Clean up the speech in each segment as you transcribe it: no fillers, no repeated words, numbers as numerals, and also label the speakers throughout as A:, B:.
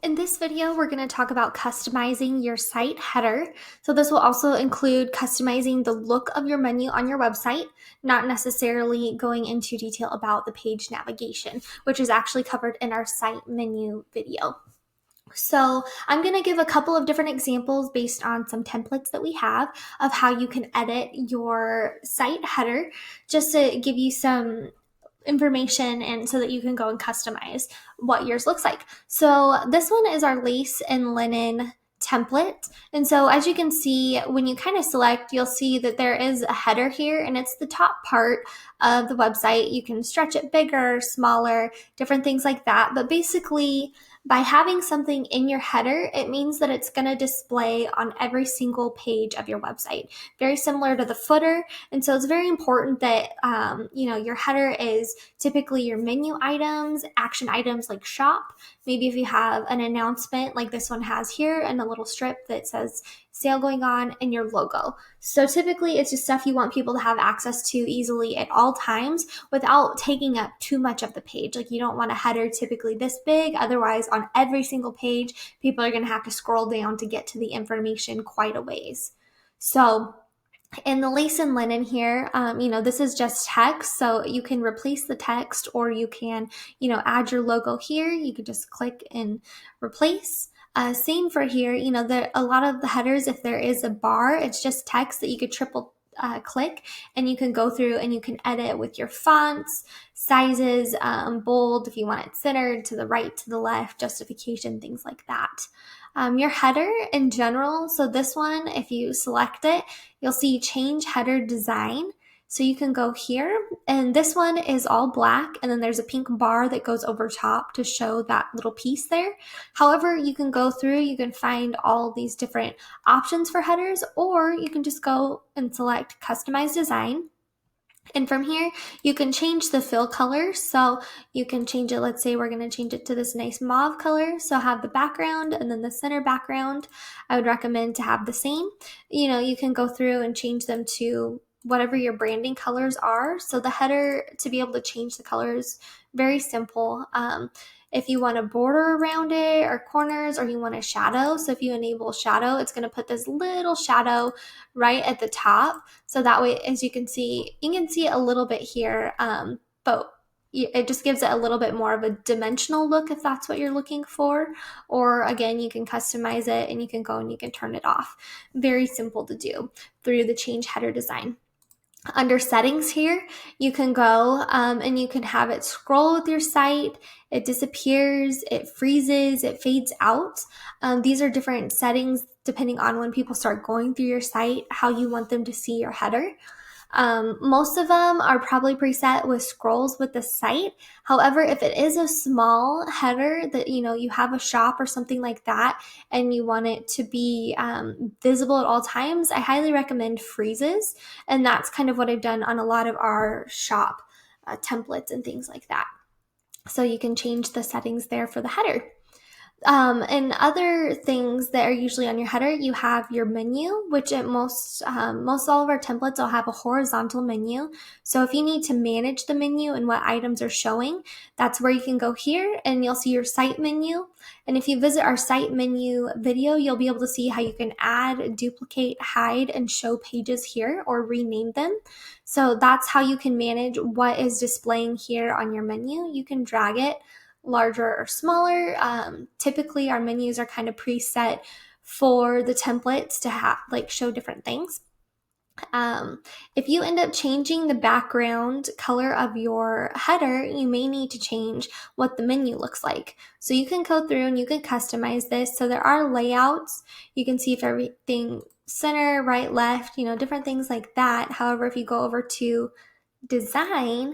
A: In this video, we're going to talk about customizing your site header. So this will also include customizing the look of your menu on your website, not necessarily going into detail about the page navigation, which is actually covered in our site menu video. So I'm going to give a couple of different examples based on some templates that we have of how you can edit your site header, just to give you some information and so that you can go and customize what yours looks like. So this one is our lace and linen template. And so as you can see, when you kind of select, you'll see that there is a header here and it's the top part of the website. You can stretch it bigger, smaller, different things like that. But basically, by having something in your header, it means that it's going to display on every single page of your website. Very similar to the footer. And so it's very important that, your header is typically your menu items, action items like shop. Maybe if you have an announcement like this one has here and a little strip that says sale going on and your logo. So typically it's just stuff you want people to have access to easily at all times without taking up too much of the page. Like you don't want a header typically this big. Otherwise on every single page, people are going to have to scroll down to get to the information quite a ways. So in the lace and linen here, this is just text, so you can replace the text or you can, add your logo here. You can just click and replace. Same for here, a lot of the headers, if there is a bar, it's just text that you could triple click and you can go through and you can edit with your fonts, sizes, bold if you want it centered, to the right, to the left, justification, things like that. Your header in general, so this one, if you select it, you'll see change header design. So you can go here, and this one is all black, and then there's a pink bar that goes over top to show that little piece there. However, you can go through, you can find all these different options for headers, or you can just go and select customize design. And from here, you can change the fill color. So you can change it. Let's say we're going to change it to this nice mauve color. So have the background and then the center background. I would recommend to have the same. You can go through and change them to whatever your branding colors are. So the header, to be able to change the colors, very simple. If you want a border around it or corners, or you want a shadow. So if you enable shadow, it's going to put this little shadow right at the top. So that way, as you can see it a little bit here, but it just gives it a little bit more of a dimensional look if that's what you're looking for. Or again, you can customize it and you can go and you can turn it off. Very simple to do through the change header design. Under settings here, you can go and you can have it scroll with your site. It disappears, it freezes, it fades out. These are different settings depending on when people start going through your site, how you want them to see your header. Most of them are probably preset with scrolls with the site. However, if it is a small header that, you have a shop or something like that, and you want it to be visible at all times, I highly recommend freezes. And that's kind of what I've done on a lot of our shop templates and things like that. So you can change the settings there for the header. And other things that are usually on your header, you have your menu, which at most all of our templates will have a horizontal menu. So if you need to manage the menu and what items are showing, that's where you can go here and you'll see your site menu. And if you visit our site menu video, you'll be able to see how you can add, duplicate, hide, and show pages here or rename them. So that's how you can manage what is displaying here on your menu. You can drag it larger or smaller. Typically our menus are kind of preset for the templates to show different things. If you end up changing the background color of your header, you may need to change what the menu looks like. So you can go through and you can customize this. So there are layouts. You can see if everything center, right, left, different things like that. However, if you go over to design,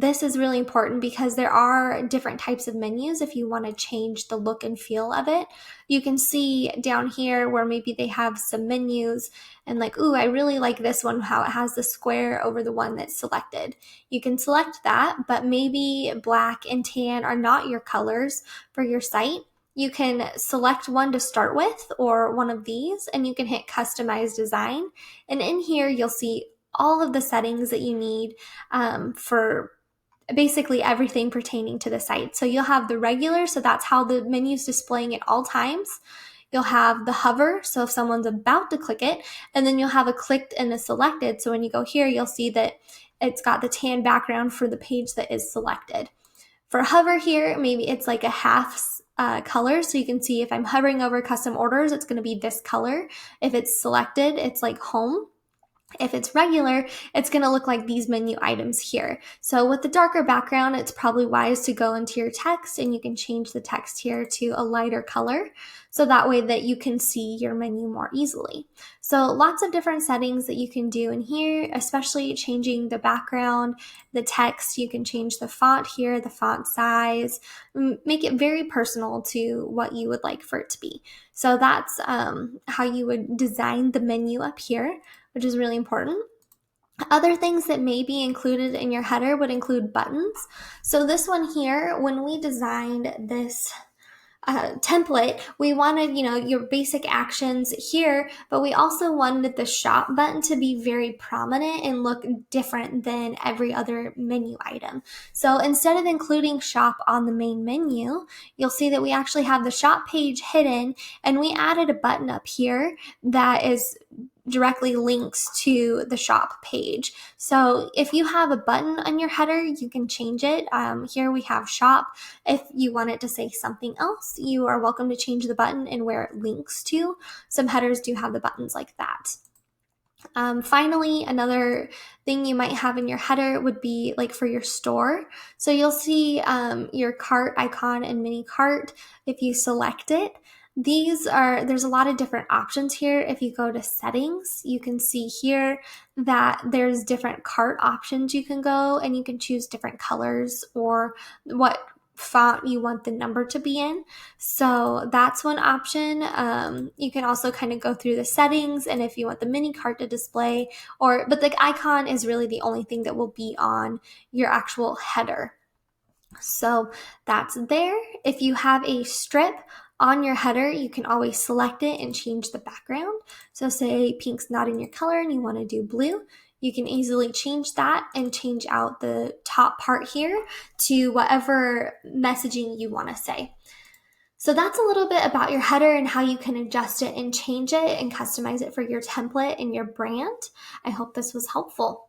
A: this is really important because there are different types of menus if you want to change the look and feel of it. You can see down here where maybe they have some menus and I really like this one, how it has the square over the one that's selected. You can select that, but maybe black and tan are not your colors for your site. You can select one to start with or one of these, and you can hit customize design. And in here, you'll see all of the settings that you need for basically everything pertaining to the site. So you'll have the regular, so that's how the menu is displaying at all times. You'll have the hover, so if someone's about to click it, and then you'll have a clicked and a selected. So when you go here, you'll see that it's got the tan background for the page that is selected. For hover here, maybe it's like a half color, so you can see if I'm hovering over custom orders, it's going to be this color. If it's selected, it's like home. If it's regular, it's going to look like these menu items here. So with the darker background, it's probably wise to go into your text, and you can change the text here to a lighter color, so that way that you can see your menu more easily. So lots of different settings that you can do in here, especially changing the background, the text. You can change the font here, the font size, make it very personal to what you would like for it to be. So that's how you would design the menu up here, which is really important. Other things that may be included in your header would include buttons. So this one here, when we designed this template, we wanted, your basic actions here, but we also wanted the shop button to be very prominent and look different than every other menu item. So instead of including shop on the main menu, you'll see that we actually have the shop page hidden, and we added a button up here that is directly links to the shop page. So if you have a button on your header, you can change it. Here we have shop. If you want it to say something else, you are welcome to change the button and where it links to. Some headers do have the buttons like that. Finally, another thing you might have in your header would be like for your store. So you'll see your cart icon and mini cart if you select it. There's a lot of different options here. If you go to settings, you can see here that there's different cart options you can go, and you can choose different colors or what font you want the number to be in. So that's one option. You can also kind of go through the settings, and if you want the mini cart to display, but the icon is really the only thing that will be on your actual header. So that's there. If you have a strip on your header, you can always select it and change the background. So say pink's not in your color and you want to do blue, you can easily change that and change out the top part here to whatever messaging you want to say. So that's a little bit about your header and how you can adjust it and change it and customize it for your template and your brand. I hope this was helpful.